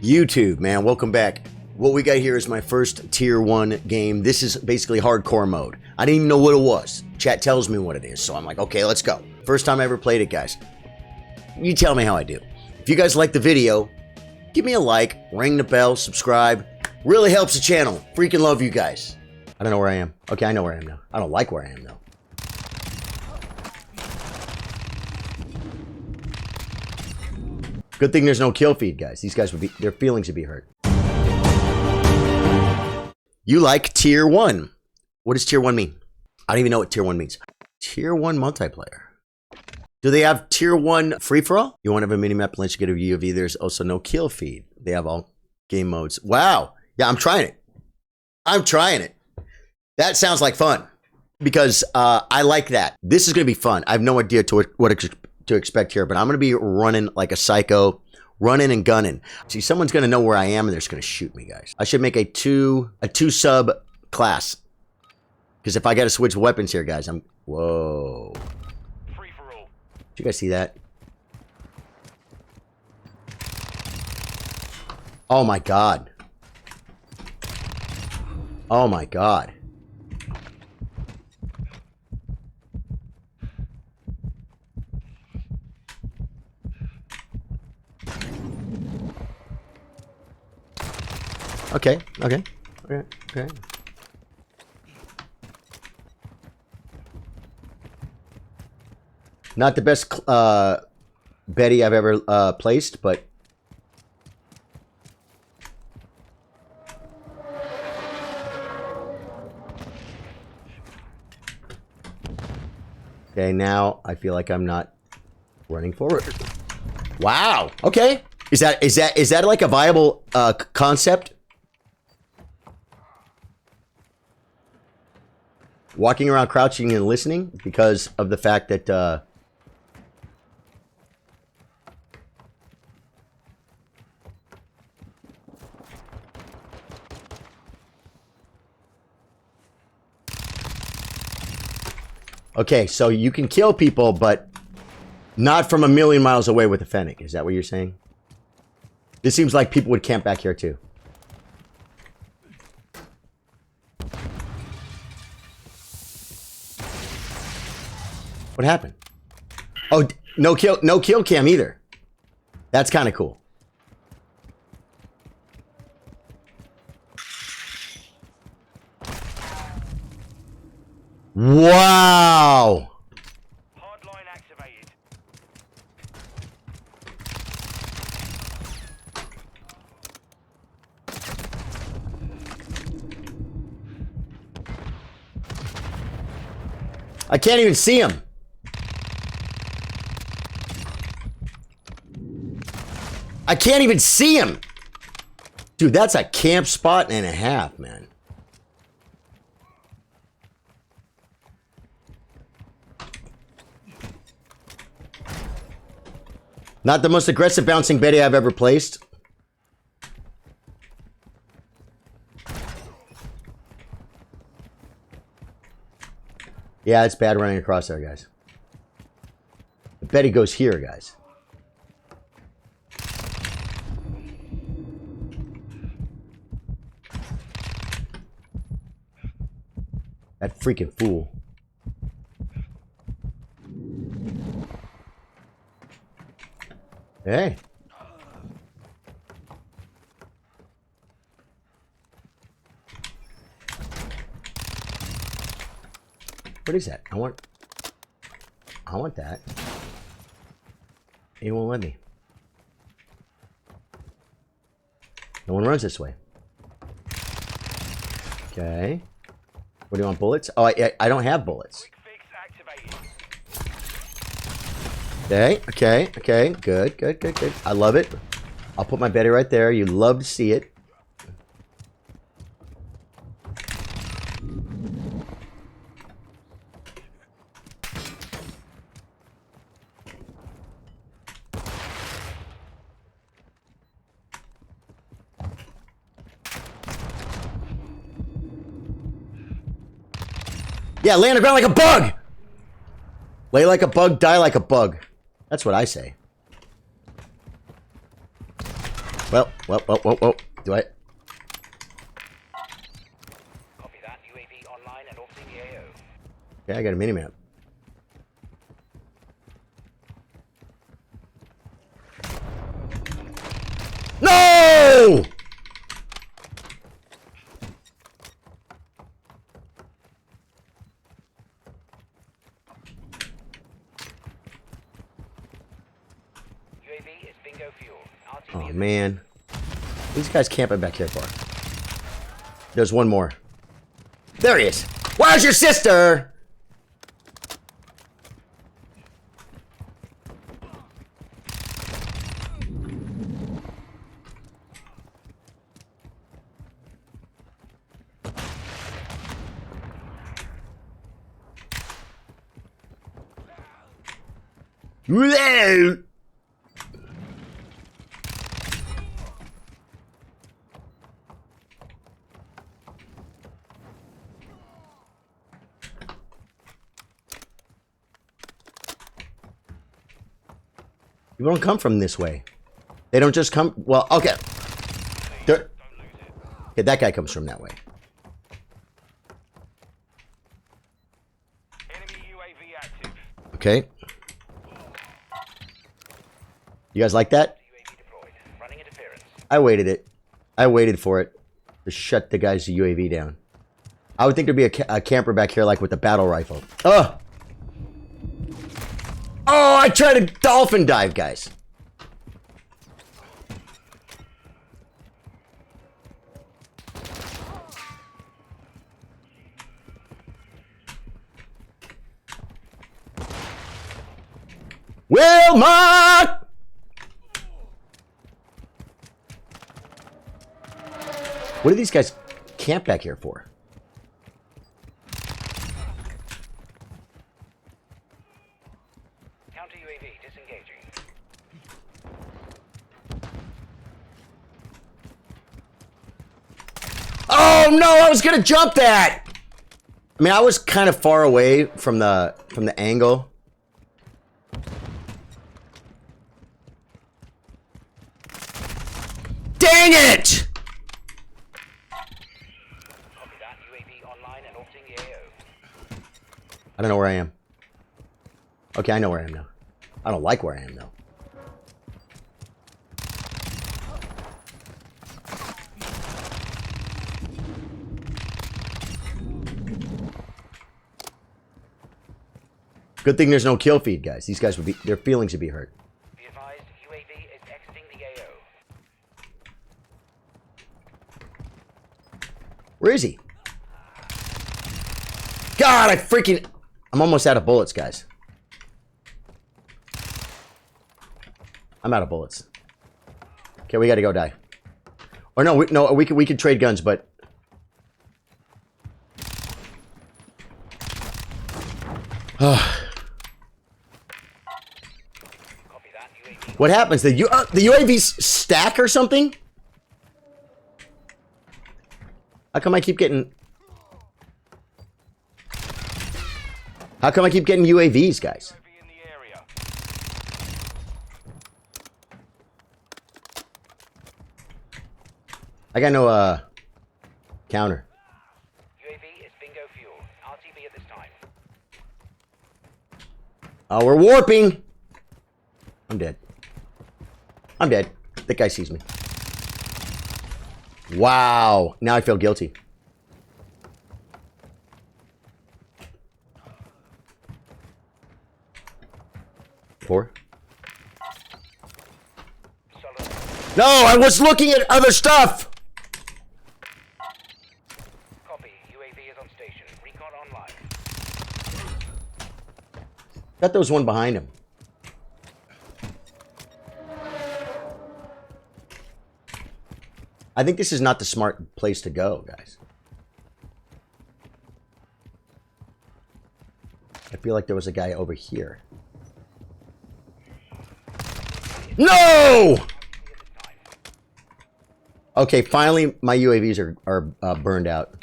YouTube, man, welcome back. What we got here is my first tier 1 game. This is basically hardcore mode. I didn't even know what it was. Chat tells me what it is, so I'm like, okay, let's go. First time I ever played it, guys. You tell me how I do. If you guys like the video, give me a like, ring the bell, subscribe. Really helps the channel. Freaking love you guys. I don't know where I am. Okay, I know where I am now. I don't like where I am, though. Good thing there's no kill feed, guys. These guys would be, their feelings would be hurt. You like tier 1. What does tier 1 mean? I don't even know what tier 1 means. Tier 1 multiplayer. Do they have tier 1 free-for-all? You want to have a mini-map, let's get a view of there's also no kill feed. They have all game modes. Wow. Yeah, I'm trying it. I'm trying it. That sounds like fun. Because I like that. This is going to be fun. I have no idea what to expect here, but I'm going to be running like a psycho, running and gunning. See, someone's going to know where I am and they're just going to shoot me, guys. I should make a two sub class. Because if I got to switch weapons here, guys, I'm... Whoa. Free for all. Did you guys see that? Oh my god. Oh my god. Okay. Not the best Betty I've ever placed, but okay, now I feel like I'm not running forward. Wow. Okay. Is that like a viable concept? Walking around crouching and listening because of the fact that okay, so you can kill people, but not from a million miles away with a Fennec. Is that what you're saying? This seems like people would camp back here too. What happened? Oh, no kill cam either. That's kind of cool. Wow. Hardline activated. I can't even see him. I can't even see him. Dude, that's a camp spot and a half, man. Not the most aggressive bouncing Betty I've ever placed. Yeah, it's bad running across there, guys. The Betty goes here, guys. That freaking fool. Hey. What is that? I want that. He won't let me. No one runs this way. Okay. What do you want, bullets? Oh, I don't have bullets. Okay. Good. I love it. I'll put my Betty right there. You love to see it. Yeah, lay on the ground like a bug! Lay like a bug, die like a bug. That's what I say. Well, Whoa. Do I? Copy that. UAV online and orbiting the AO. Yeah, I got a mini-map. No! UAV is bingo fuel. RTB Oh, is man. These guys camping back here for. There's one more. There he is. Where's your sister? Whoa! People don't come from this way. They don't just come. Well, okay. Okay, that guy comes from that way. enemy UAV active. Okay. You guys like that? UAV deployed. Running interference. I waited it. I waited for it to shut the guy's UAV down. I would think there'd be a camper back here, like with a battle rifle. Oh! Oh, I tried to dolphin dive, guys. Wilmot! What do these guys camp back here for? Counter UAV disengaging. Oh no, I was gonna jump that! I mean, I was kind of far away from the angle. Dang it! Copy that. UAV online and orbiting the AO. I don't know where I am. Okay, I know where I am now. I don't like where I am, though. Good thing there's no kill feed, guys. These guys would be, their feelings would be hurt. Be advised, UAV is exiting the AO. Where is he? God, I'm almost out of bullets, guys. I'm out of bullets. Okay, we gotta go die. Or no, we could trade guns, but Copy that. UAV. what happens? The UAVs stack or something? How come I keep getting? How come I keep getting UAVs, guys? UAV in the area. I got no counter. UAV is bingo fuel. RTB at this time. Oh, we're warping. I'm dead. I'm dead. That guy sees me. Wow. Now I feel guilty. Four. Solid. No, I was looking at other stuff. Copy. UAV is on station. Recon online. Thought there was one behind him. I think this is not the smart place to go, guys. I feel like there was a guy over here. No! Okay, finally my UAVs are burned out.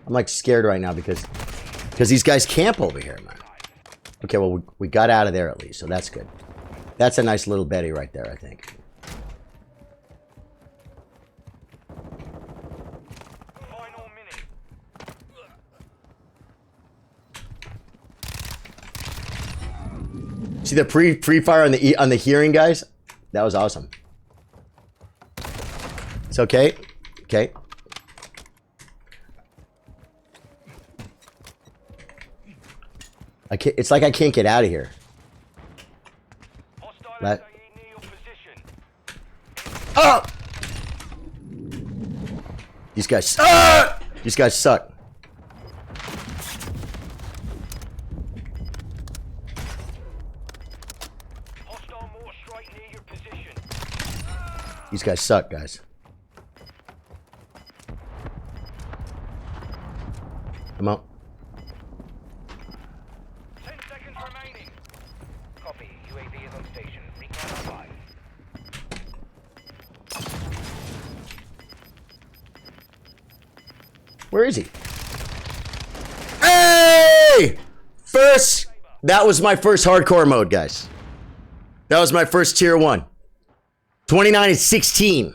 I'm like scared right now because these guys camp over here, man. Okay, well, we got out of there at least, so that's good. That's a nice little Betty right there, I think. Final minute. See the pre-fire on the hearing, guys? That was awesome. It's okay. Okay. I can't, it's like I can't get out of here. Hostile Let- SAE near your position. Oh! These guys. These guys suck. Hostile mortar strike near your position. These guys suck, guys. Come on. 10 seconds remaining. Copy. UAV is on station. Recon online. Where is he? Hey! That was my first hardcore mode, guys. That was my first tier 1. 29 and 16.